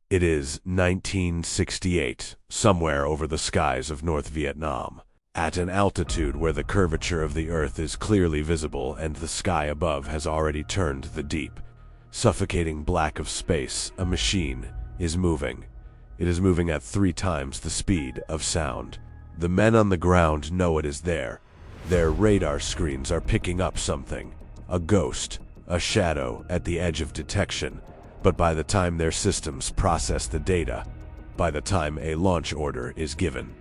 It is 1968, somewhere over the skies of North Vietnam, at an altitude where the curvature of the Earth is clearly visible and the sky above has already turned the deep, suffocating black of space. A machine is moving. It is moving at 3 times the speed of sound. The men on the ground know it is there. Their radar screens are picking up something, a ghost, a shadow at the edge of detection. But by the time their systems process the data, by the time a launch order is given,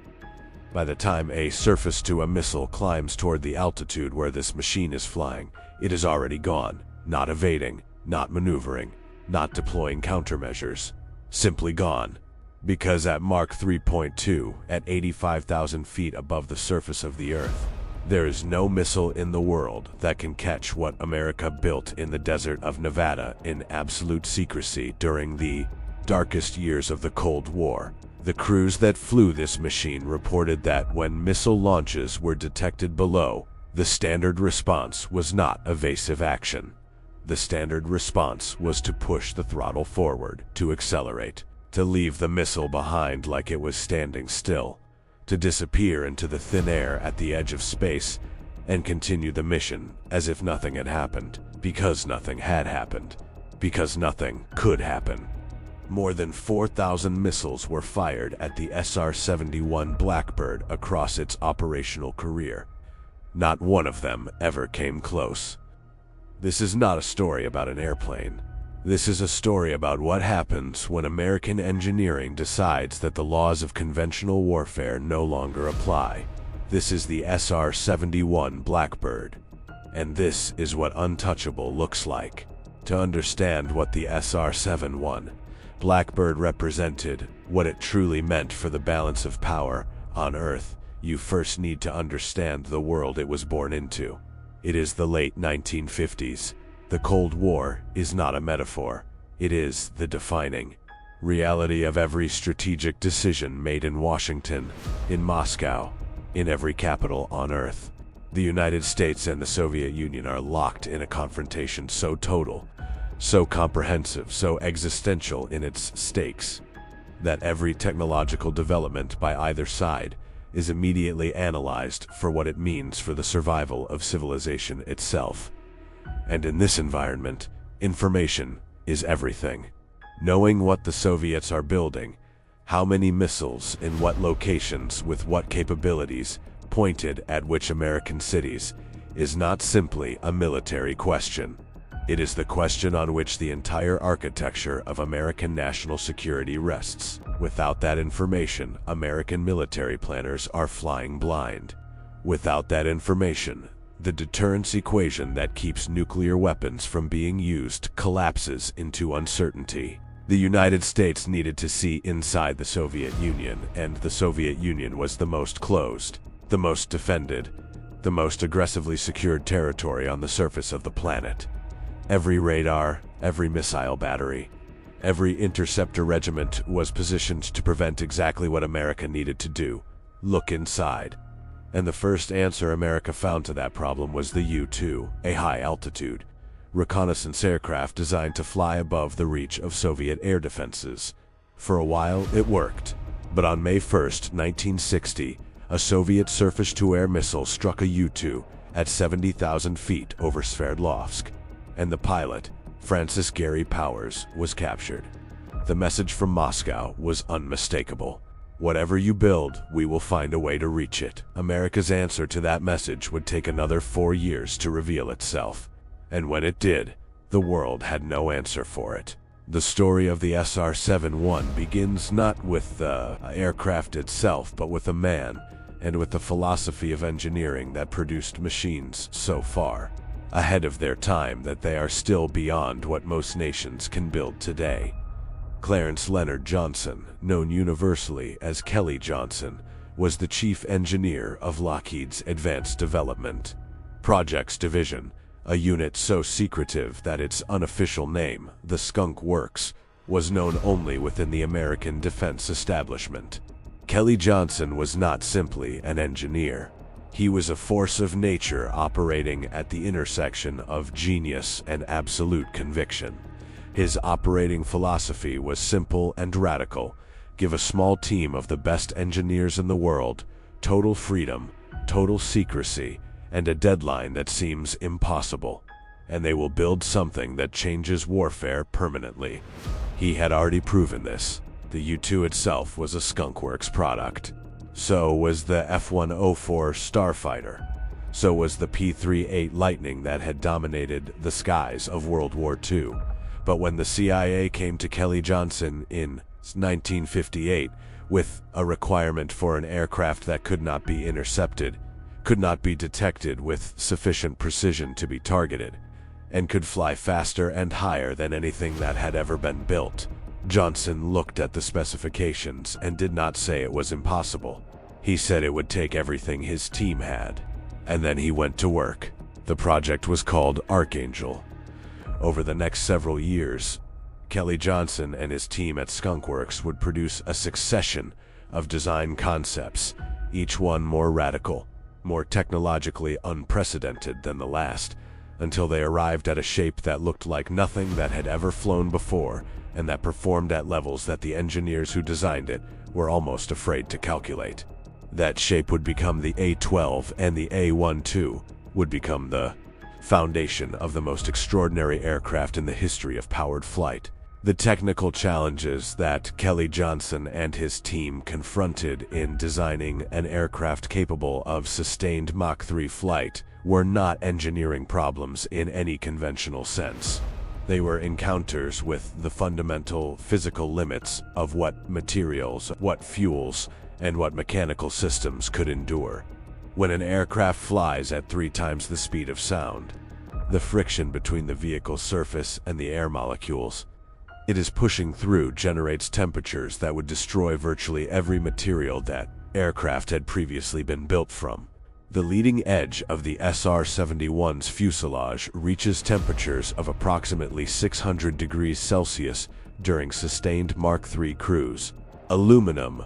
by the time a surface-to-a-missile climbs toward the altitude where this machine is flying, it is already gone, not evading, not maneuvering, not deploying countermeasures, simply gone. Because at Mach 3.2, at 85,000 feet above the surface of the Earth, there is no missile in the world that can catch what America built in the desert of Nevada in absolute secrecy during the darkest years of the Cold War. The crews that flew this machine reported that when missile launches were detected below, the standard response was not evasive action. The standard response was to push the throttle forward, to accelerate, to leave the missile behind like it was standing still, to disappear into the thin air at the edge of space and continue the mission as if nothing had happened, because nothing had happened, because nothing could happen. More than 4,000 missiles were fired at the SR-71 Blackbird across its operational career. Not one of them ever came close. This is not a story about an airplane. This is a story about what happens when American engineering decides that the laws of conventional warfare no longer apply. This is the SR-71 Blackbird, and this is what untouchable looks like. To understand what the SR-71 Blackbird represented, what it truly meant for the balance of power on Earth, you first need to understand the world it was born into. It is the late 1950s. The Cold War is not a metaphor. It is the defining reality of every strategic decision made in Washington, in Moscow, in every capital on Earth. The United States and the Soviet Union are locked in a confrontation so total, so comprehensive, so existential in its stakes, that every technological development by either side is immediately analyzed for what it means for the survival of civilization itself. And in this environment, information is everything. Knowing what the Soviets are building, how many missiles, in what locations, with what capabilities, pointed at which American cities, is not simply a military question. It is the question on which the entire architecture of American national security rests. Without that information, American military planners are flying blind. Without that information, the deterrence equation that keeps nuclear weapons from being used collapses into uncertainty. The United States needed to see inside the Soviet Union, and the Soviet Union was the most closed, the most defended, the most aggressively secured territory on the surface of the planet. Every radar, every missile battery, every interceptor regiment was positioned to prevent exactly what America needed to do: look inside. And the first answer America found to that problem was the U-2, a high-altitude reconnaissance aircraft designed to fly above the reach of Soviet air defenses. For a while, it worked. But on May 1st, 1960, a Soviet surface-to-air missile struck a U-2 at 70,000 feet over Sverdlovsk, and the pilot, Francis Gary Powers, was captured. The message from Moscow was unmistakable. Whatever you build, we will find a way to reach it. America's answer to that message would take another 4 years to reveal itself. And when it did, the world had no answer for it. The story of the SR-71 begins not with the aircraft itself, but with a man, and with the philosophy of engineering that produced machines so far ahead of their time that they are still beyond what most nations can build today. Clarence Leonard Johnson, known universally as Kelly Johnson, was the chief engineer of Lockheed's Advanced Development Projects Division, a unit so secretive that its unofficial name, the Skunk Works, was known only within the American defense establishment. Kelly Johnson was not simply an engineer. He was a force of nature operating at the intersection of genius and absolute conviction. His operating philosophy was simple and radical: give a small team of the best engineers in the world total freedom, total secrecy, and a deadline that seems impossible, and they will build something that changes warfare permanently. He had already proven this. The U-2 itself was a Skunk Works product. So was the F-104 Starfighter. So was the P-38 Lightning that had dominated the skies of World War II. But when the CIA came to Kelly Johnson in 1958 with a requirement for an aircraft that could not be intercepted, could not be detected with sufficient precision to be targeted, and could fly faster and higher than anything that had ever been built, Johnson looked at the specifications and did not say it was impossible. He said it would take everything his team had. And then he went to work. The project was called Archangel. Over the next several years, Kelly Johnson and his team at Skunk Works would produce a succession of design concepts, each one more radical, more technologically unprecedented than the last, until they arrived at a shape that looked like nothing that had ever flown before, and that performed at levels that the engineers who designed it were almost afraid to calculate. That shape would become the A-12, and the A-12 would become the foundation of the most extraordinary aircraft in the history of powered flight. The technical challenges that Kelly Johnson and his team confronted in designing an aircraft capable of sustained Mach 3 flight were not engineering problems in any conventional sense. They were encounters with the fundamental physical limits of what materials, what fuels, and what mechanical systems could endure. When an aircraft flies at 3 times the speed of sound, the friction between the vehicle's surface and the air molecules it is pushing through generates temperatures that would destroy virtually every material that aircraft had previously been built from. The leading edge of the SR-71's fuselage reaches temperatures of approximately 600 degrees Celsius during sustained Mach 3 cruise. Aluminum,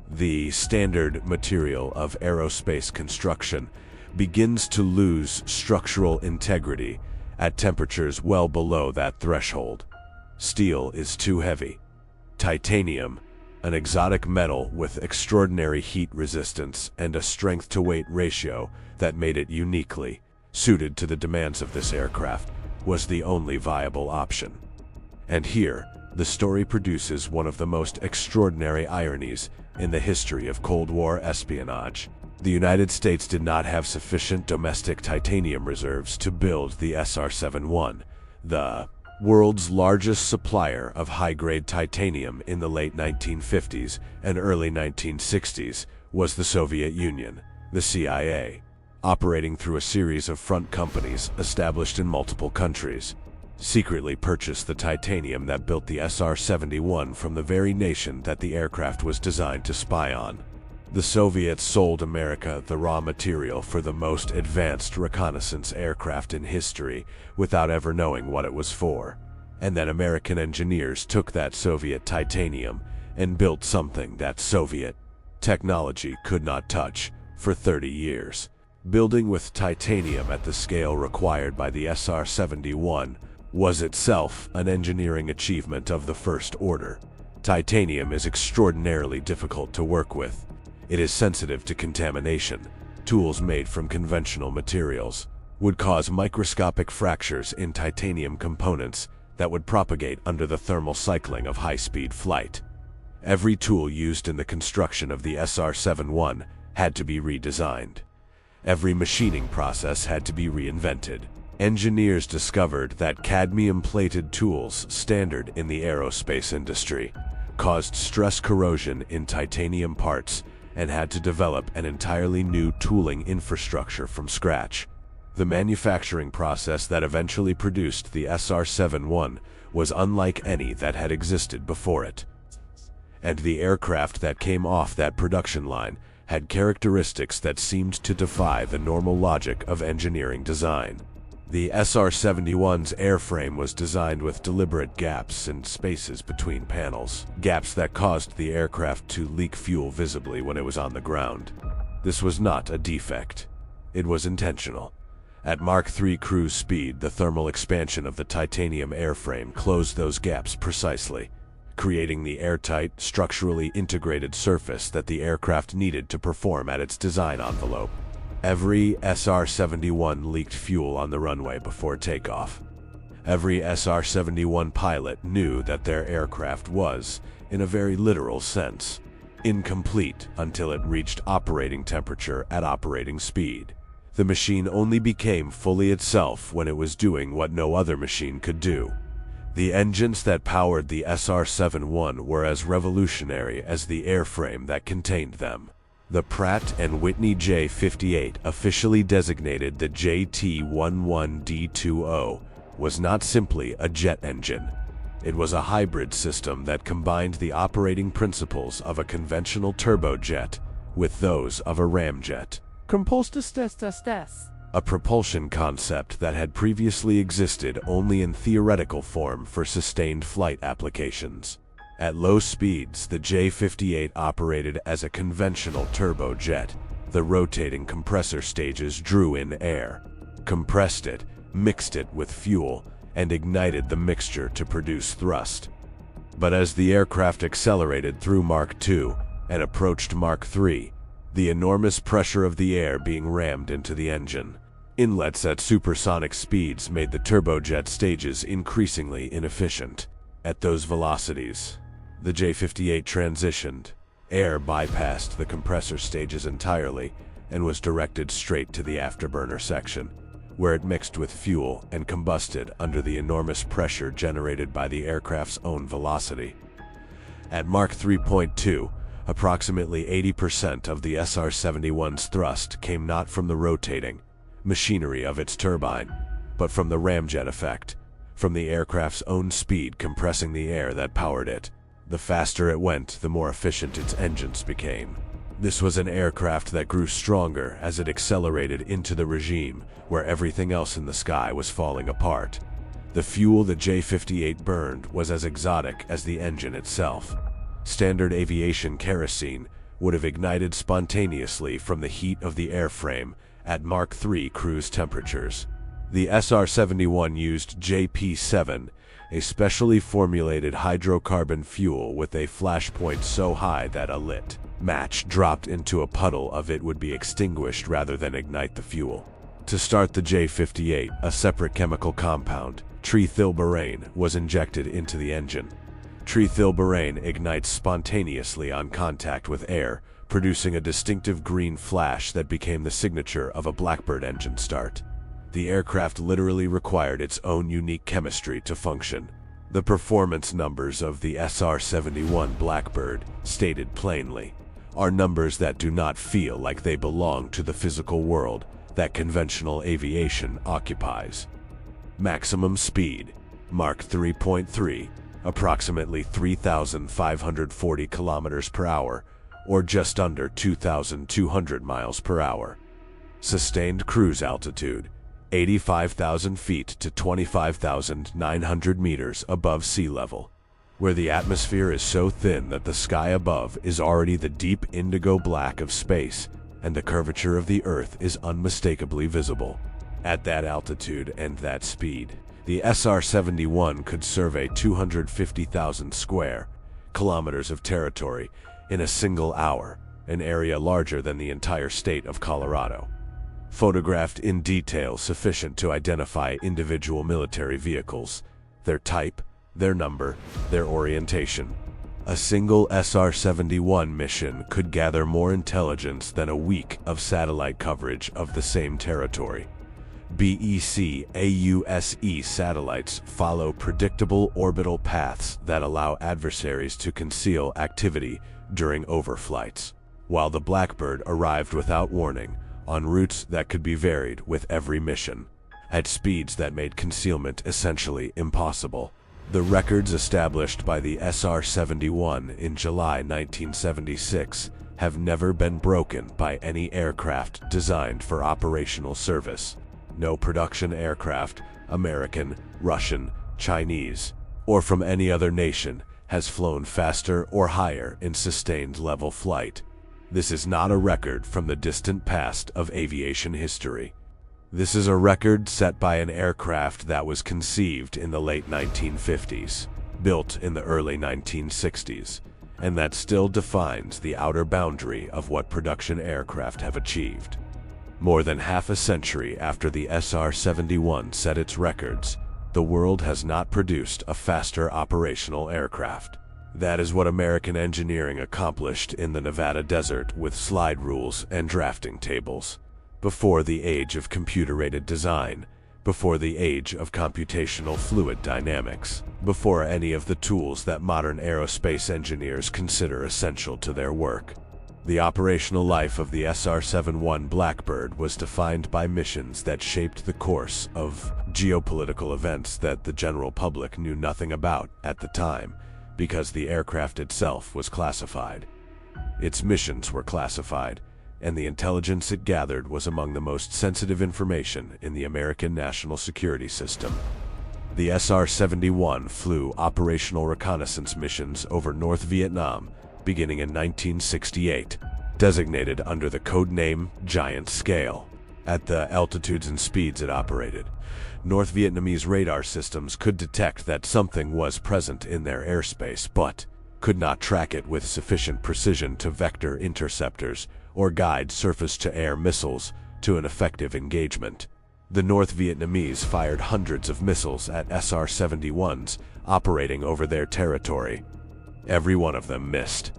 the standard material of aerospace construction, begins to lose structural integrity at temperatures well below that threshold. Steel is too heavy. Titanium, an exotic metal with extraordinary heat resistance and a strength-to-weight ratio that made it uniquely suited to the demands of this aircraft, was the only viable option. And here, the story produces one of the most extraordinary ironies in the history of Cold War espionage. The United States did not have sufficient domestic titanium reserves to build the SR-71, the world's largest supplier of high-grade titanium in the late 1950s and early 1960s was the Soviet Union. The CIA, operating through a series of front companies established in multiple countries, secretly purchased the titanium that built the SR-71 from the very nation that the aircraft was designed to spy on. The Soviets sold America the raw material for the most advanced reconnaissance aircraft in history without ever knowing what it was for. And then American engineers took that Soviet titanium and built something that Soviet technology could not touch for 30 years. Building with titanium at the scale required by the SR-71 was itself an engineering achievement of the first order. Titanium is extraordinarily difficult to work with. It is sensitive to contamination. Tools made from conventional materials would cause microscopic fractures in titanium components that would propagate under the thermal cycling of high-speed flight. Every tool used in the construction of the SR-71 had to be redesigned. Every machining process had to be reinvented. Engineers discovered that cadmium-plated tools, standard in the aerospace industry, caused stress corrosion in titanium parts and had to develop an entirely new tooling infrastructure from scratch. The manufacturing process that eventually produced the SR-71 was unlike any that had existed before it. And the aircraft that came off that production line had characteristics that seemed to defy the normal logic of engineering design. The SR-71's airframe was designed with deliberate gaps and spaces between panels, gaps that caused the aircraft to leak fuel visibly when it was on the ground. This was not a defect. It was intentional. At Mach 3 cruise speed, the thermal expansion of the titanium airframe closed those gaps precisely, creating the airtight, structurally integrated surface that the aircraft needed to perform at its design envelope. Every SR-71 leaked fuel on the runway before takeoff. Every SR-71 pilot knew that their aircraft was, in a very literal sense, incomplete until it reached operating temperature at operating speed. The machine only became fully itself when it was doing what no other machine could do. The engines that powered the SR-71 were as revolutionary as the airframe that contained them. The Pratt & Whitney J58, officially designated the JT-11D20, was not simply a jet engine. It was a hybrid system that combined the operating principles of a conventional turbojet with those of a ramjet. A propulsion concept that had previously existed only in theoretical form for sustained flight applications. At low speeds, the J58 operated as a conventional turbojet. The rotating compressor stages drew in air, compressed it, mixed it with fuel, and ignited the mixture to produce thrust. But as the aircraft accelerated through Mach 2 and approached Mach 3, the enormous pressure of the air being rammed into the engine, inlets at supersonic speeds made the turbojet stages increasingly inefficient. At those velocities, the J58 transitioned. Air bypassed the compressor stages entirely and was directed straight to the afterburner section, where it mixed with fuel and combusted under the enormous pressure generated by the aircraft's own velocity. At Mach 3.2, approximately 80% of the SR-71's thrust came not from the rotating machinery of its turbine, but from the ramjet effect, from the aircraft's own speed compressing the air that powered it. The faster it went, the more efficient its engines became. This was an aircraft that grew stronger as it accelerated into the regime where everything else in the sky was falling apart. The fuel the J58 burned was as exotic as the engine itself. Standard aviation kerosene would have ignited spontaneously from the heat of the airframe at Mach 3 cruise temperatures. The SR-71 used JP7, a specially formulated hydrocarbon fuel with a flash point so high that a lit match dropped into a puddle of it would be extinguished rather than ignite the fuel. To start the J58, a separate chemical compound, trethylborane, was injected into the engine. Trethylborane ignites spontaneously on contact with air, producing a distinctive green flash that became the signature of a Blackbird engine start. The aircraft literally required its own unique chemistry to function. The performance numbers of the SR-71 Blackbird, stated plainly, are numbers that do not feel like they belong to the physical world that conventional aviation occupies. Maximum speed, Mach 3.3, approximately 3,540 kilometers per hour, or just under 2,200 miles per hour. Sustained cruise altitude, 85,000 feet to 25,900 meters above sea level, where the atmosphere is so thin that the sky above is already the deep indigo black of space, and the curvature of the Earth is unmistakably visible. At that altitude and that speed, the SR-71 could survey 250,000 square kilometers of territory in a single hour, an area larger than the entire state of Colorado. Photographed in detail sufficient to identify individual military vehicles, their type, their number, their orientation. A single SR-71 mission could gather more intelligence than a week of satellite coverage of the same territory. BEC-AUSE satellites follow predictable orbital paths that allow adversaries to conceal activity during overflights, while the Blackbird arrived without warning on routes that could be varied with every mission, at speeds that made concealment essentially impossible. The records established by the SR-71 in July 1976 have never been broken by any aircraft designed for operational service. No production aircraft, American, Russian, Chinese, or from any other nation, has flown faster or higher in sustained level flight. This is not a record from the distant past of aviation history. This is a record set by an aircraft that was conceived in the late 1950s, built in the early 1960s, and that still defines the outer boundary of what production aircraft have achieved. More than half a century after the SR-71 set its records, the world has not produced a faster operational aircraft. That is what American engineering accomplished in the Nevada desert with slide rules and drafting tables. Before the age of computer-aided design, before the age of computational fluid dynamics, before any of the tools that modern aerospace engineers consider essential to their work. The operational life of the SR-71 Blackbird was defined by missions that shaped the course of geopolitical events that the general public knew nothing about at the time, because the aircraft itself was classified. Its missions were classified, and the intelligence it gathered was among the most sensitive information in the American national security system. The SR-71 flew operational reconnaissance missions over North Vietnam beginning in 1968, designated under the code name Giant Scale. At the altitudes and speeds it operated, North Vietnamese radar systems could detect that something was present in their airspace, but could not track it with sufficient precision to vector interceptors or guide surface-to-air missiles to an effective engagement. The North Vietnamese fired hundreds of missiles at SR-71s operating over their territory. Every one of them missed.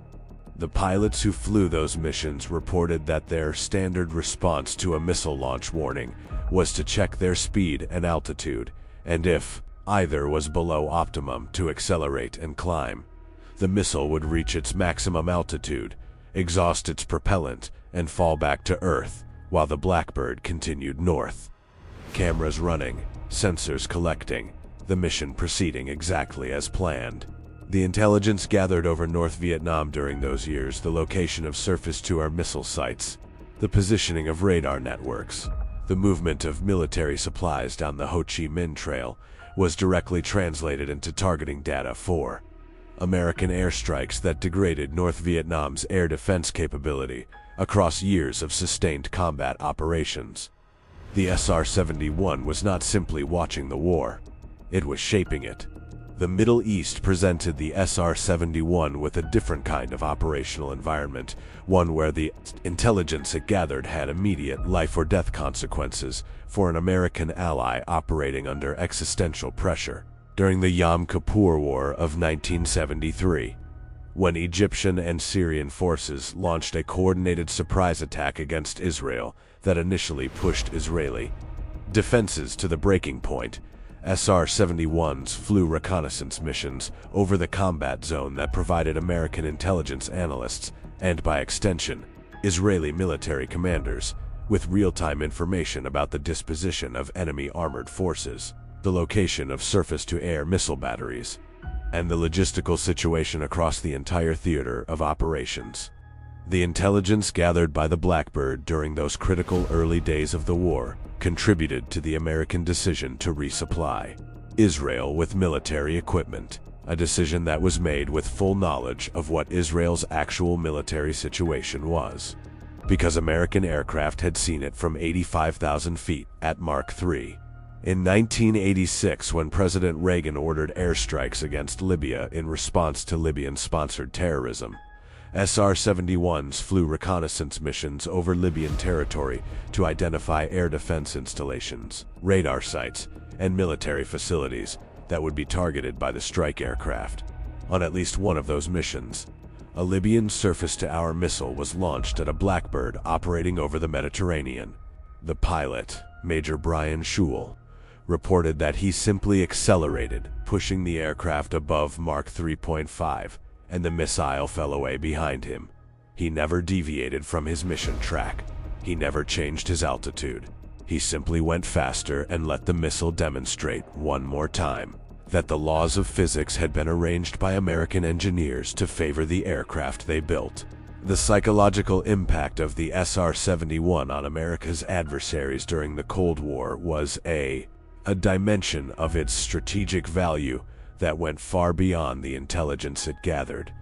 The pilots who flew those missions reported that their standard response to a missile launch warning was to check their speed and altitude, and if either was below optimum, to accelerate and climb. The missile would reach its maximum altitude, exhaust its propellant, and fall back to Earth, while the Blackbird continued north. Cameras running, sensors collecting, the mission proceeding exactly as planned. The intelligence gathered over North Vietnam during those years, the location of surface-to-air missile sites, the positioning of radar networks, the movement of military supplies down the Ho Chi Minh Trail, was directly translated into targeting data for American airstrikes that degraded North Vietnam's air defense capability across years of sustained combat operations. The SR-71 was not simply watching the war, it was shaping it. The Middle East presented the SR-71 with a different kind of operational environment, one where the intelligence it gathered had immediate life-or-death consequences for an American ally operating under existential pressure. During the Yom Kippur War of 1973, when Egyptian and Syrian forces launched a coordinated surprise attack against Israel that initially pushed Israeli defenses to the breaking point, SR-71s flew reconnaissance missions over the combat zone that provided American intelligence analysts, and by extension, Israeli military commanders, with real-time information about the disposition of enemy armored forces, the location of surface-to-air missile batteries, and the logistical situation across the entire theater of operations. The intelligence gathered by the Blackbird during those critical early days of the war contributed to the American decision to resupply Israel with military equipment, a decision that was made with full knowledge of what Israel's actual military situation was, because American aircraft had seen it from 85,000 feet at Mach 3. In 1986, when President Reagan ordered airstrikes against Libya in response to Libyan-sponsored terrorism, SR-71s flew reconnaissance missions over Libyan territory to identify air defense installations, radar sites, and military facilities that would be targeted by the strike aircraft. On at least one of those missions, a Libyan surface-to-air missile was launched at a Blackbird operating over the Mediterranean. The pilot, Major Brian Schul, reported that he simply accelerated, pushing the aircraft above Mach 3.5, and the missile fell away behind him. He never deviated from his mission track. He never changed his altitude. He simply went faster and let the missile demonstrate one more time that the laws of physics had been arranged by American engineers to favor the aircraft they built. The psychological impact of the SR-71 on America's adversaries during the Cold War was a dimension of its strategic value that went far beyond the intelligence it gathered.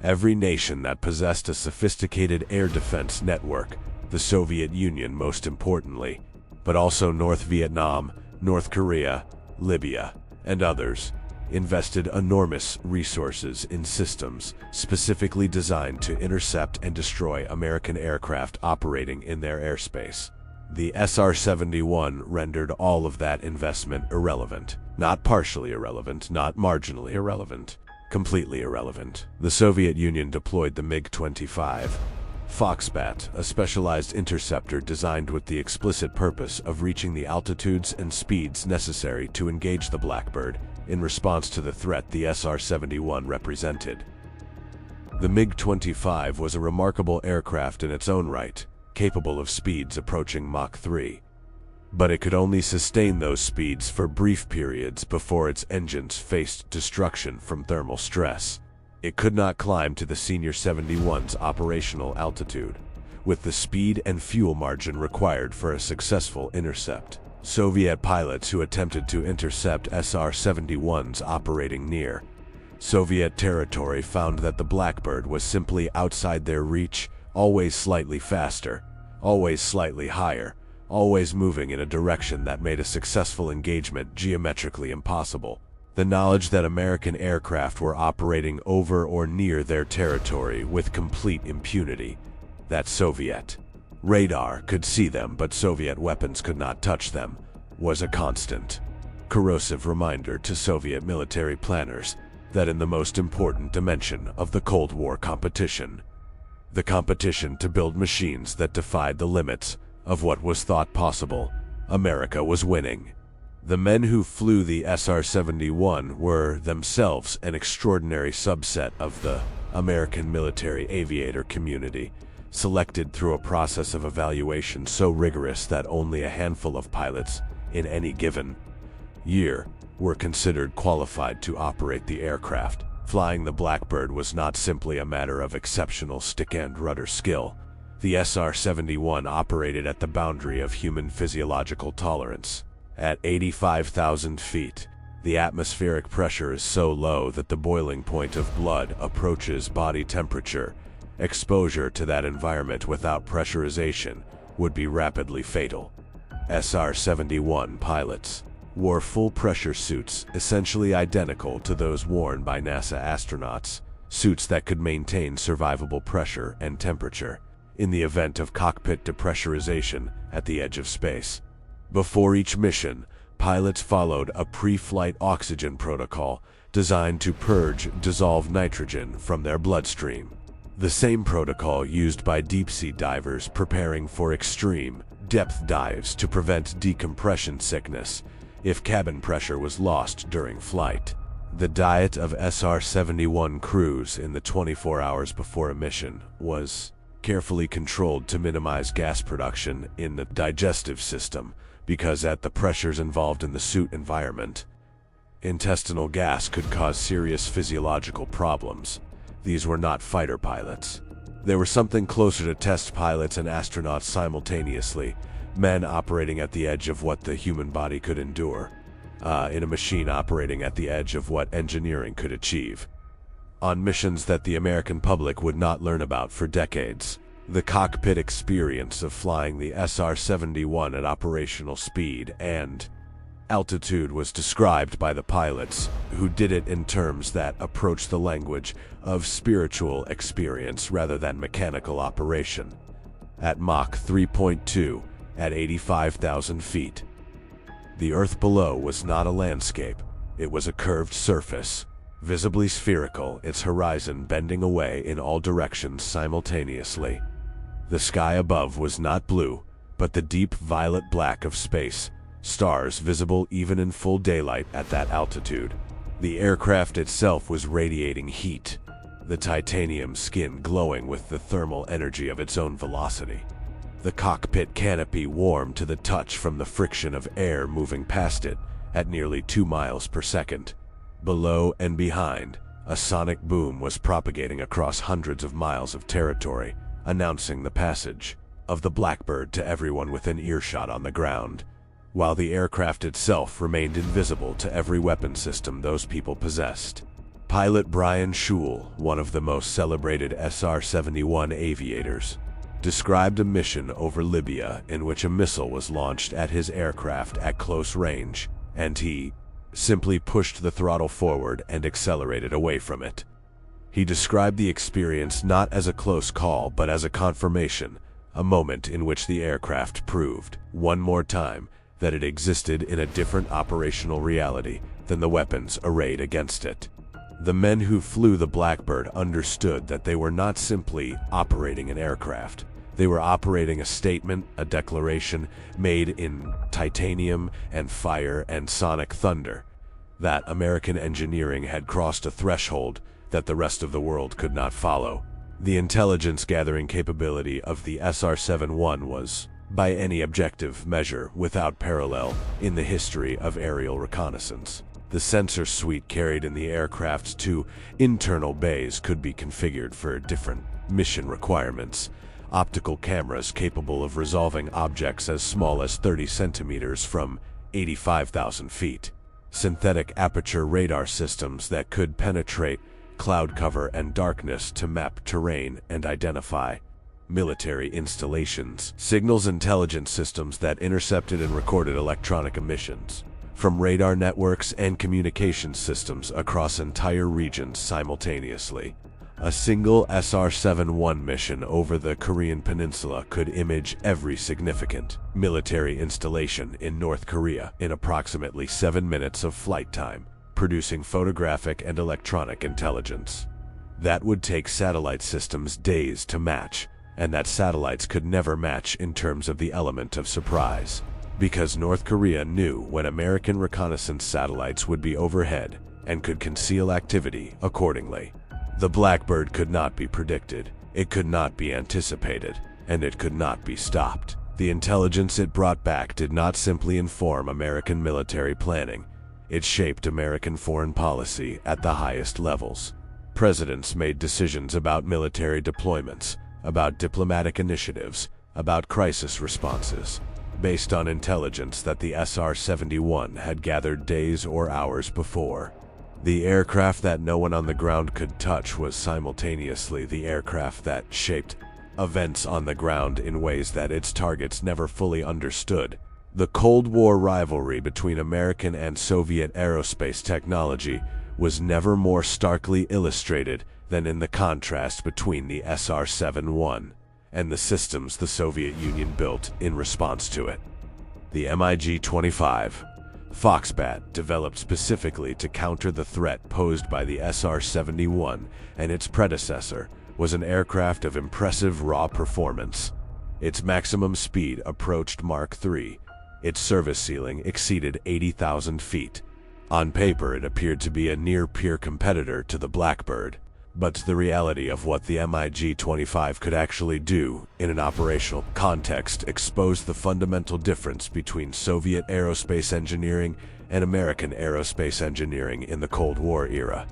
Every nation that possessed a sophisticated air defense network, the Soviet Union most importantly, but also North Vietnam, North Korea, Libya, and others invested enormous resources in systems specifically designed to intercept and destroy American aircraft operating in their airspace. The SR-71 rendered all of that investment irrelevant. Not partially irrelevant, not marginally irrelevant, completely irrelevant. The Soviet Union deployed the MiG-25 Foxbat, a specialized interceptor designed with the explicit purpose of reaching the altitudes and speeds necessary to engage the Blackbird in response to the threat the SR-71 represented. The MiG-25 was a remarkable aircraft in its own right, capable of speeds approaching Mach 3. But it could only sustain those speeds for brief periods before its engines faced destruction from thermal stress. It could not climb to the Senior 71's operational altitude, with the speed and fuel margin required for a successful intercept. Soviet pilots who attempted to intercept SR-71s operating near Soviet territory found that the Blackbird was simply outside their reach, always slightly faster, always slightly higher, always moving in a direction that made a successful engagement geometrically impossible. The knowledge that American aircraft were operating over or near their territory with complete impunity, that Soviet radar could see them but Soviet weapons could not touch them, was a constant, corrosive reminder to Soviet military planners that in the most important dimension of the Cold War competition, the competition to build machines that defied the limits of what was thought possible, America was winning. The men who flew the SR-71 were themselves an extraordinary subset of the American military aviator community, selected through a process of evaluation so rigorous that only a handful of pilots in any given year were considered qualified to operate the aircraft. Flying the Blackbird was not simply a matter of exceptional stick and rudder skill. The SR-71 operated at the boundary of human physiological tolerance. At 85,000 feet, the atmospheric pressure is so low that the boiling point of blood approaches body temperature. Exposure to that environment without pressurization would be rapidly fatal. SR-71 pilots wore full-pressure suits essentially identical to those worn by NASA astronauts, suits that could maintain survivable pressure and temperature in the event of cockpit depressurization at the edge of space. Before each mission, pilots followed a pre-flight oxygen protocol designed to purge dissolved nitrogen from their bloodstream. The same protocol used by deep-sea divers preparing for extreme depth dives to prevent decompression sickness if cabin pressure was lost during flight. The diet of SR-71 crews in the 24 hours before a mission was carefully controlled to minimize gas production in the digestive system, because at the pressures involved in the suit environment, intestinal gas could cause serious physiological problems. These were not fighter pilots. They were something closer to test pilots and astronauts simultaneously, men operating at the edge of what the human body could endure, in a machine operating at the edge of what engineering could achieve. On missions that the American public would not learn about for decades, the cockpit experience of flying the SR-71 at operational speed and altitude was described by the pilots, who did it in terms that approached the language of spiritual experience rather than mechanical operation. At Mach 3.2, at 85,000 feet, the Earth below was not a landscape, it was a curved surface, visibly spherical, its horizon bending away in all directions simultaneously. The sky above was not blue, but the deep violet-black of space, stars visible even in full daylight at that altitude. The aircraft itself was radiating heat, the titanium skin glowing with the thermal energy of its own velocity. The cockpit canopy warm to the touch from the friction of air moving past it at nearly 2 miles per second. Below and behind, a sonic boom was propagating across hundreds of miles of territory, announcing the passage of the Blackbird to everyone within earshot on the ground, while the aircraft itself remained invisible to every weapon system those people possessed. Pilot Brian Schul, one of the most celebrated SR-71 aviators, described a mission over Libya in which a missile was launched at his aircraft at close range, and he simply pushed the throttle forward and accelerated away from it. He described the experience not as a close call, but as a confirmation, a moment in which the aircraft proved, one more time, that it existed in a different operational reality than the weapons arrayed against it. The men who flew the Blackbird understood that they were not simply operating an aircraft. They were operating a statement, a declaration made in titanium and fire and sonic thunder. That American engineering had crossed a threshold that the rest of the world could not follow. The intelligence-gathering capability of the SR-71 was, by any objective measure, without parallel in the history of aerial reconnaissance. The sensor suite carried in the aircraft's two internal bays could be configured for different mission requirements. Optical cameras capable of resolving objects as small as 30 centimeters from 85,000 feet. Synthetic aperture radar systems that could penetrate cloud cover and darkness to map terrain and identify military installations. Signals intelligence systems that intercepted and recorded electronic emissions from radar networks and communication systems across entire regions simultaneously. A single SR-71 mission over the Korean peninsula could image every significant military installation in North Korea in approximately 7 minutes of flight time, producing photographic and electronic intelligence. That would take satellite systems days to match, and that satellites could never match in terms of the element of surprise, because North Korea knew when American reconnaissance satellites would be overhead and could conceal activity accordingly. The Blackbird could not be predicted, it could not be anticipated, and it could not be stopped. The intelligence it brought back did not simply inform American military planning, it shaped American foreign policy at the highest levels. Presidents made decisions about military deployments, about diplomatic initiatives, about crisis responses, based on intelligence that the SR-71 had gathered days or hours before. The aircraft that no one on the ground could touch was simultaneously the aircraft that shaped events on the ground in ways that its targets never fully understood. The Cold War rivalry between American and Soviet aerospace technology was never more starkly illustrated than in the contrast between the SR-71 and the systems the Soviet Union built in response to it. The MiG-25 Foxbat, developed specifically to counter the threat posed by the SR-71 and its predecessor, was an aircraft of impressive raw performance. Its maximum speed approached Mach 3. Its service ceiling exceeded 80,000 feet. On paper, it appeared to be a near-peer competitor to the Blackbird, but the reality of what the MiG-25 could actually do in an operational context exposed the fundamental difference between Soviet aerospace engineering and American aerospace engineering in the Cold War era.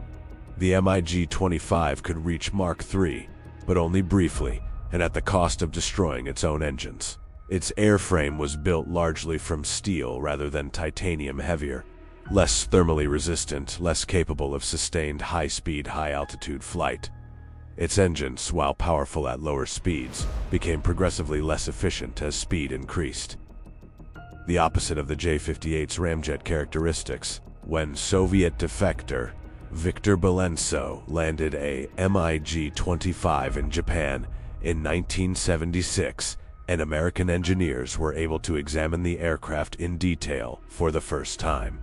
The MiG-25 could reach Mach 3, but only briefly, and at the cost of destroying its own engines. Its airframe was built largely from steel rather than titanium heavier, less thermally resistant, less capable of sustained high-speed, high-altitude flight. Its engines, while powerful at lower speeds, became progressively less efficient as speed increased. The opposite of the J-58's ramjet characteristics. When Soviet defector Viktor Belenso landed a MiG-25 in Japan in 1976, and American engineers were able to examine the aircraft in detail for the first time.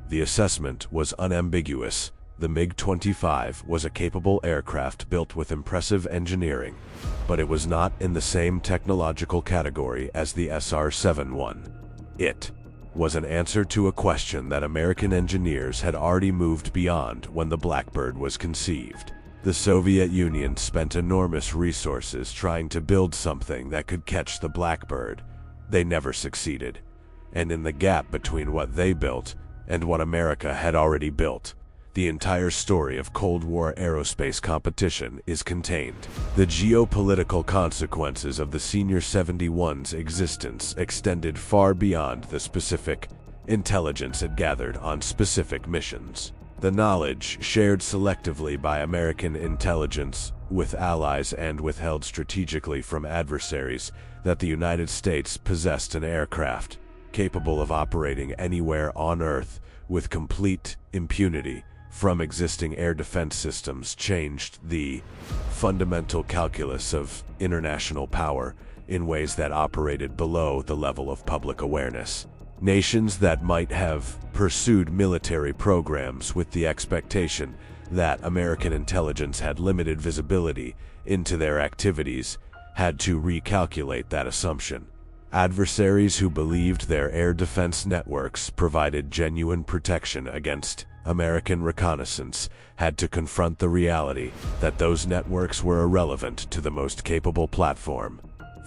The assessment was unambiguous. The MiG-25 was a capable aircraft built with impressive engineering, but it was not in the same technological category as the SR-71. It was an answer to a question that American engineers had already moved beyond when the Blackbird was conceived. The Soviet Union spent enormous resources trying to build something that could catch the Blackbird. They never succeeded. And in the gap between what they built and what America had already built, the entire story of Cold War aerospace competition is contained. The geopolitical consequences of the Senior 71's existence extended far beyond the specific intelligence it gathered on specific missions. The knowledge shared selectively by American intelligence with allies and withheld strategically from adversaries that the United States possessed an aircraft capable of operating anywhere on Earth with complete impunity from existing air defense systems changed the fundamental calculus of international power in ways that operated below the level of public awareness. Nations that might have pursued military programs with the expectation that American intelligence had limited visibility into their activities had to recalculate that assumption. Adversaries who believed their air defense networks provided genuine protection against American reconnaissance had to confront the reality that those networks were irrelevant to the most capable platform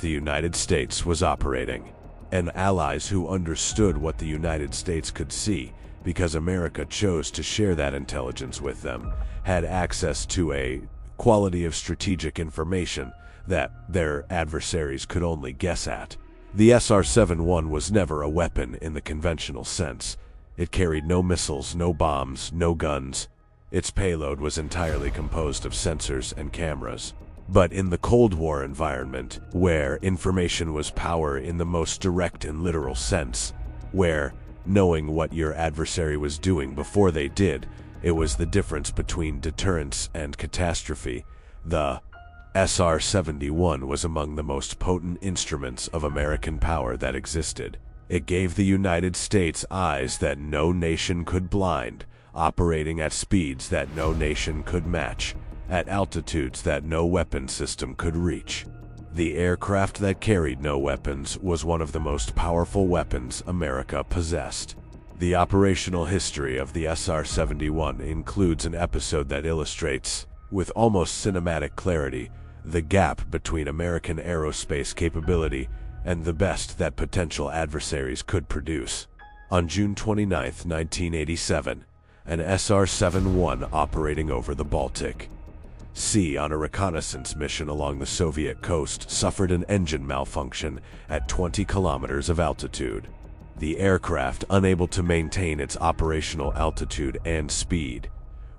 the United States was operating. And allies who understood what the United States could see, because America chose to share that intelligence with them, had access to a quality of strategic information that their adversaries could only guess at. The SR-71 was never a weapon in the conventional sense. It carried no missiles, no bombs, no guns. Its payload was entirely composed of sensors and cameras. But in the Cold War environment, where information was power in the most direct and literal sense, where knowing what your adversary was doing before they did, it was the difference between deterrence and catastrophe, the SR-71 was among the most potent instruments of American power that existed. It gave the United States eyes that no nation could blind, operating at speeds that no nation could match, at altitudes that no weapon system could reach. The aircraft that carried no weapons was one of the most powerful weapons America possessed. The operational history of the SR-71 includes an episode that illustrates, with almost cinematic clarity, the gap between American aerospace capability and the best that potential adversaries could produce. On June 29, 1987, an SR-71 operating over the Baltic Sea on a reconnaissance mission along the Soviet coast suffered an engine malfunction at 20 kilometers of altitude. The aircraft, unable to maintain its operational altitude and speed,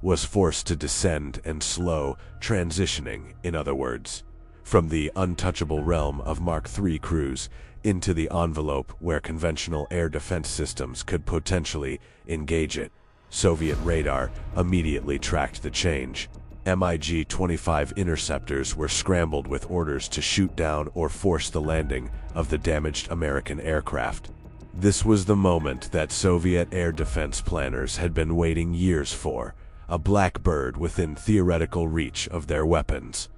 was forced to descend and slow, transitioning, in other words, from the untouchable realm of Mach 3 cruise into the envelope where conventional air defense systems could potentially engage it. Soviet radar immediately tracked the change. MiG-25 interceptors were scrambled with orders to shoot down or force the landing of the damaged American aircraft. This was the moment that Soviet air defense planners had been waiting years for, a Blackbird within theoretical reach of their weapons.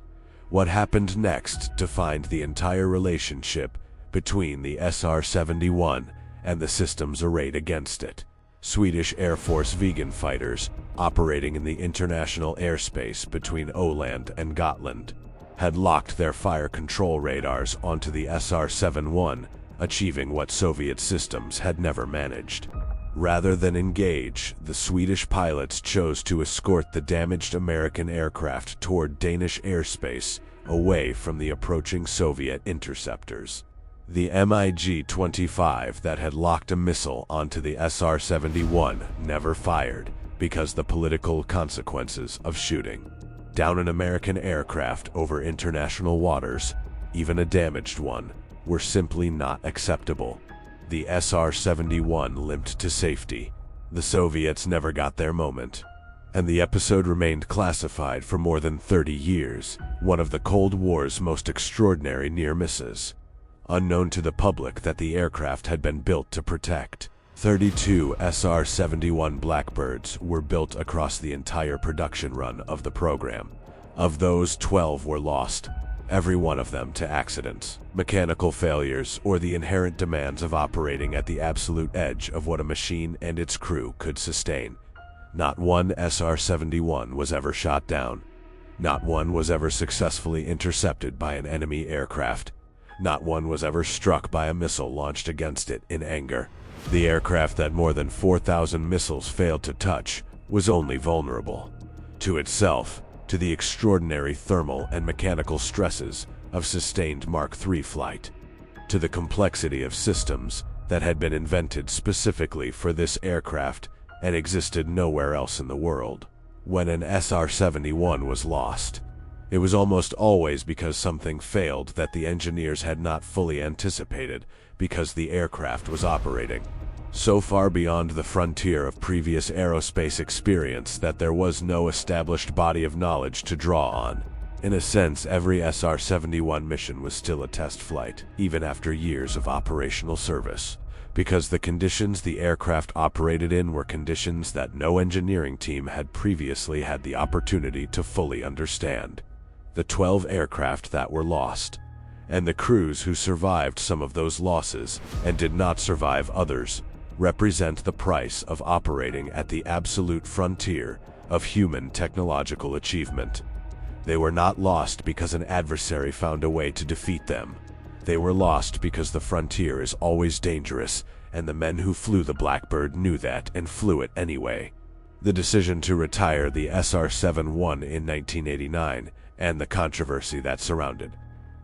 What happened next defined the entire relationship between the SR-71 and the systems arrayed against it. Swedish Air Force vegan fighters, operating in the international airspace between Åland and Gotland, had locked their fire control radars onto the SR-71, achieving what Soviet systems had never managed. Rather than engage, the Swedish pilots chose to escort the damaged American aircraft toward Danish airspace, away from the approaching Soviet interceptors. The MiG-25 that had locked a missile onto the SR-71 never fired because the political consequences of shooting down an American aircraft over international waters, even a damaged one, were simply not acceptable. The SR-71 limped to safety. The Soviets never got their moment, and the episode remained classified for more than 30 years, one of the Cold War's most extraordinary near misses. Unknown to the public that the aircraft had been built to protect. 32 SR-71 Blackbirds were built across the entire production run of the program. Of those, 12 were lost, every one of them to accidents, mechanical failures, or the inherent demands of operating at the absolute edge of what a machine and its crew could sustain. Not one SR-71 was ever shot down. Not one was ever successfully intercepted by an enemy aircraft. Not one was ever struck by a missile launched against it in anger. The aircraft that more than 4,000 missiles failed to touch was only vulnerable to itself, to the extraordinary thermal and mechanical stresses of sustained Mach 3 flight, to the complexity of systems that had been invented specifically for this aircraft and existed nowhere else in the world. When an SR-71 was lost, It was almost always because something failed that the engineers had not fully anticipated, because the aircraft was operating so far beyond the frontier of previous aerospace experience that there was no established body of knowledge to draw on. In a sense, every SR-71 mission was still a test flight, even after years of operational service, because the conditions the aircraft operated in were conditions that no engineering team had previously had the opportunity to fully understand. The 12 aircraft that were lost, and the crews who survived some of those losses and did not survive others, represent the price of operating at the absolute frontier of human technological achievement. They were not lost because an adversary found a way to defeat them. They were lost because the frontier is always dangerous, and the men who flew the Blackbird knew that and flew it anyway. The decision to retire the SR-71 in 1989 and the controversy that surrounded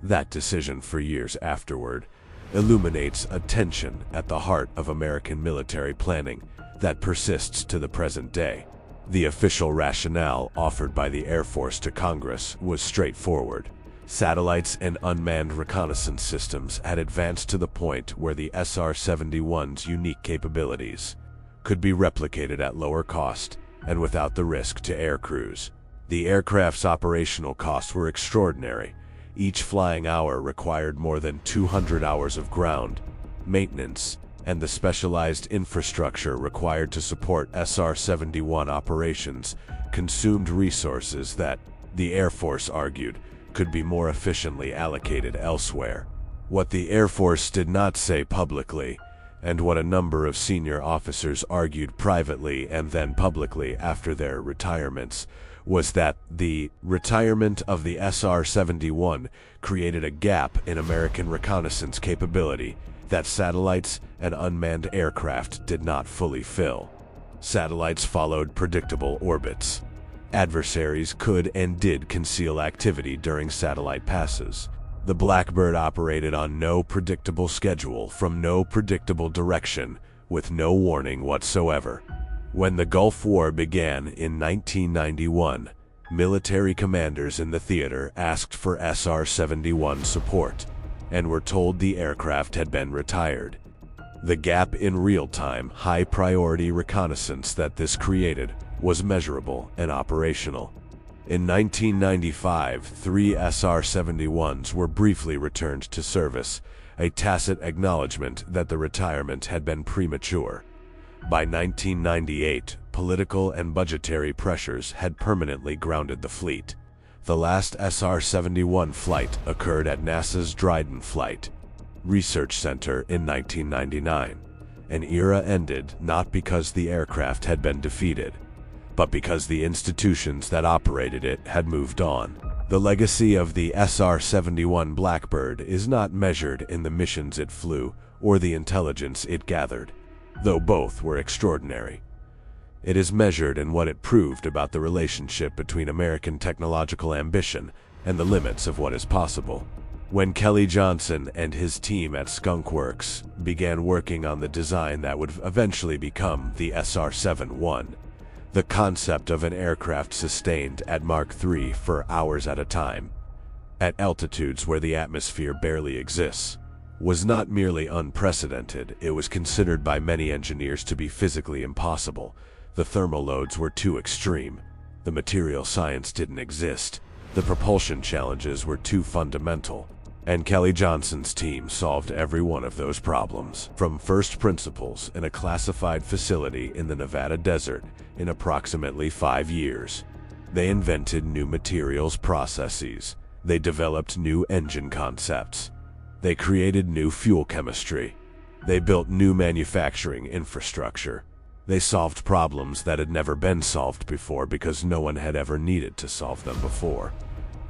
that decision for years afterward illuminates a tension at the heart of American military planning that persists to the present day. The official rationale offered by the Air Force to Congress was straightforward. Satellites and unmanned reconnaissance systems had advanced to the point where the SR-71's unique capabilities could be replicated at lower cost and without the risk to air crews. The aircraft's operational costs were extraordinary. Each flying hour required more than 200 hours of ground maintenance, and the specialized infrastructure required to support SR-71 operations consumed resources that, the Air Force argued, could be more efficiently allocated elsewhere. What the Air Force did not say publicly, and what a number of senior officers argued privately and then publicly after their retirements, was that the retirement of the SR-71 created a gap in American reconnaissance capability that satellites and unmanned aircraft did not fully fill. Satellites followed predictable orbits. Adversaries could and did conceal activity during satellite passes. The Blackbird operated on no predictable schedule from no predictable direction, with no warning whatsoever. When the Gulf War began in 1991, military commanders in the theater asked for SR-71 support, and were told the aircraft had been retired. The gap in real-time, high-priority reconnaissance that this created was measurable and operational. In 1995, 3 SR-71s were briefly returned to service, a tacit acknowledgement that the retirement had been premature. By 1998, political and budgetary pressures had permanently grounded the fleet. The last SR-71 flight occurred at NASA's Dryden Flight Research Center in 1999. An era ended not because the aircraft had been defeated, but because the institutions that operated it had moved on. The legacy of the SR-71 Blackbird is not measured in the missions it flew or the intelligence it gathered, though both were extraordinary. It is measured in what it proved about the relationship between American technological ambition and the limits of what is possible. When Kelly Johnson and his team at Skunk Works began working on the design that would eventually become the SR-71, the concept of an aircraft sustained at Mach 3 for hours at a time, at altitudes where the atmosphere barely exists, was not merely unprecedented, it was considered by many engineers to be physically impossible. The thermal loads were too extreme. The material science didn't exist. The propulsion challenges were too fundamental. And Kelly Johnson's team solved every one of those problems, from first principles in a classified facility in the Nevada desert in approximately 5 years. They invented new materials processes. They developed new engine concepts. They created new fuel chemistry. They built new manufacturing infrastructure. They solved problems that had never been solved before because no one had ever needed to solve them before.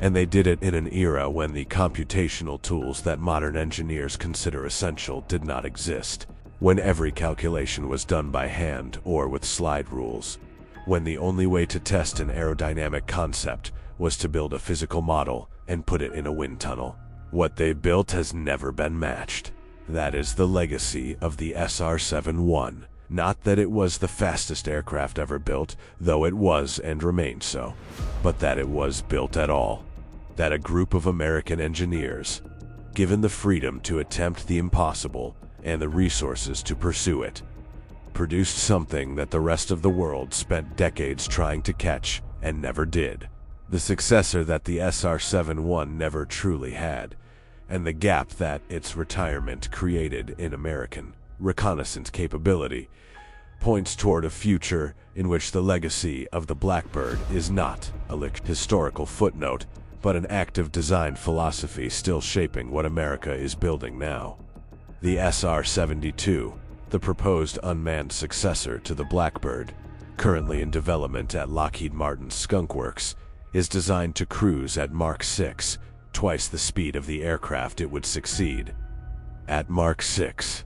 And they did it in an era when the computational tools that modern engineers consider essential did not exist, when every calculation was done by hand or with slide rules, when the only way to test an aerodynamic concept was to build a physical model and put it in a wind tunnel. What they built has never been matched. That is the legacy of the SR-71. Not that it was the fastest aircraft ever built, though it was and remained so, but that it was built at all. that a group of American engineers, given the freedom to attempt the impossible and the resources to pursue it, produced something that the rest of the world spent decades trying to catch and never did. The successor that the SR-71 never truly had, and the gap that its retirement created in American reconnaissance capability, points toward a future in which the legacy of the Blackbird is not a historical footnote, but an active design philosophy still shaping what America is building now. The SR-72, the proposed unmanned successor to the Blackbird, currently in development at Lockheed Martin's Skunk Works, is designed to cruise at Mach 6, twice the speed of the aircraft it would succeed. At Mach 6,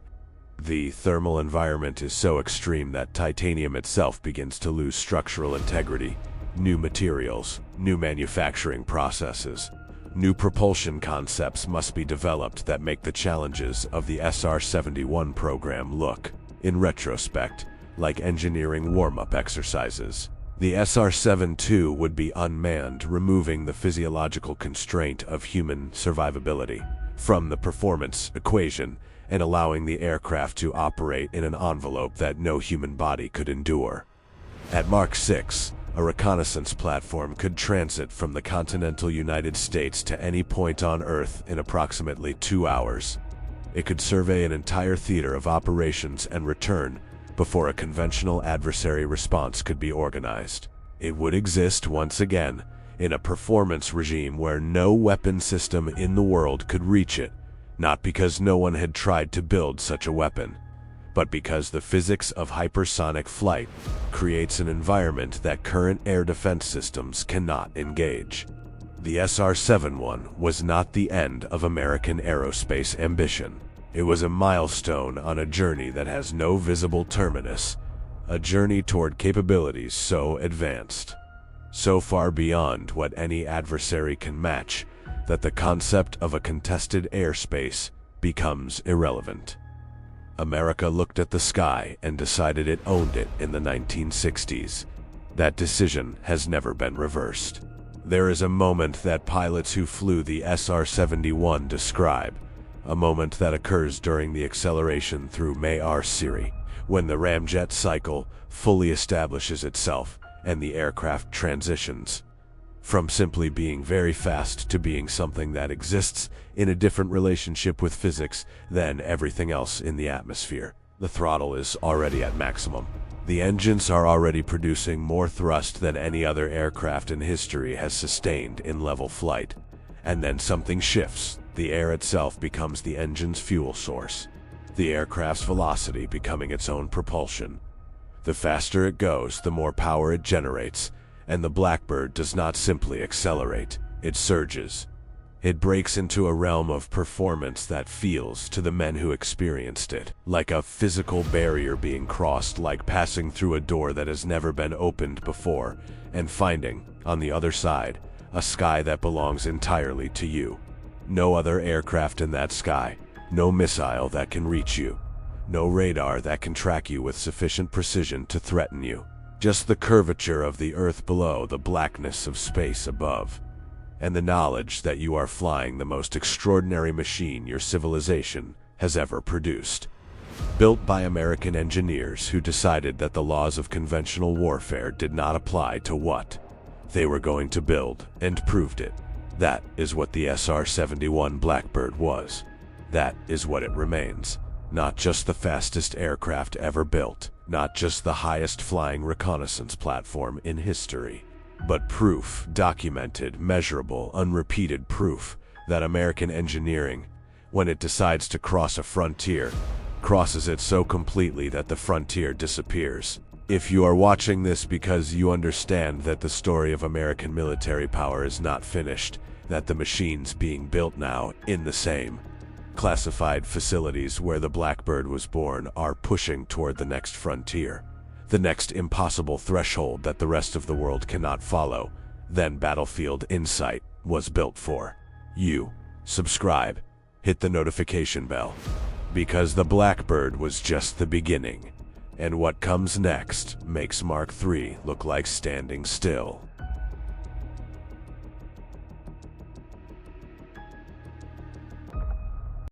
the thermal environment is so extreme that titanium itself begins to lose structural integrity. New materials, new manufacturing processes, new propulsion concepts must be developed that make the challenges of the SR-71 program look, in retrospect, like engineering warm-up exercises. The SR-72 would be unmanned, removing the physiological constraint of human survivability from the performance equation and allowing the aircraft to operate in an envelope that no human body could endure. At Mach 6, a reconnaissance platform could transit from the continental United States to any point on Earth in approximately 2 hours. It could survey an entire theater of operations and return before a conventional adversary response could be organized. It would exist once again in a performance regime where no weapon system in the world could reach it, not because no one had tried to build such a weapon, but because the physics of hypersonic flight creates an environment that current air defense systems cannot engage. The SR-71 was not the end of American aerospace ambition. It was a milestone on a journey that has no visible terminus, a journey toward capabilities so advanced, so far beyond what any adversary can match, that the concept of a contested airspace becomes irrelevant. America looked at the sky and decided it owned it in the 1960s. That decision has never been reversed. There is a moment that pilots who flew the SR-71 describe, a moment that occurs during the acceleration through Mach, when the ramjet cycle fully establishes itself and the aircraft transitions from simply being very fast to being something that exists in a different relationship with physics than everything else in the atmosphere. The throttle is already at maximum. The engines are already producing more thrust than any other aircraft in history has sustained in level flight. And then something shifts. The air itself becomes the engine's fuel source, the aircraft's velocity becoming its own propulsion. The faster it goes, the more power it generates, and the Blackbird does not simply accelerate, it surges. It breaks into a realm of performance that feels, to the men who experienced it, like a physical barrier being crossed, like passing through a door that has never been opened before, and finding, on the other side, a sky that belongs entirely to you. No other aircraft in that sky, no missile that can reach you, no radar that can track you with sufficient precision to threaten you. Just the curvature of the earth below, the blackness of space above, and the knowledge that you are flying the most extraordinary machine your civilization has ever produced. Built by American engineers who decided that the laws of conventional warfare did not apply to what they were going to build, and proved it. That is what the SR-71 Blackbird was. That is what it remains. Not just the fastest aircraft ever built, not just the highest flying reconnaissance platform in history, but proof, documented, measurable, unrepeated proof that American engineering, when it decides to cross a frontier, crosses it so completely that the frontier disappears. If you are watching this because you understand that the story of American military power is not finished, that the machines being built now in the same classified facilities where the Blackbird was born are pushing toward the next frontier, the next impossible threshold that the rest of the world cannot follow, then Battlefield Insight was built for. You subscribe, hit the notification bell, because the Blackbird was just the beginning, and what comes next makes Mark III look like standing still.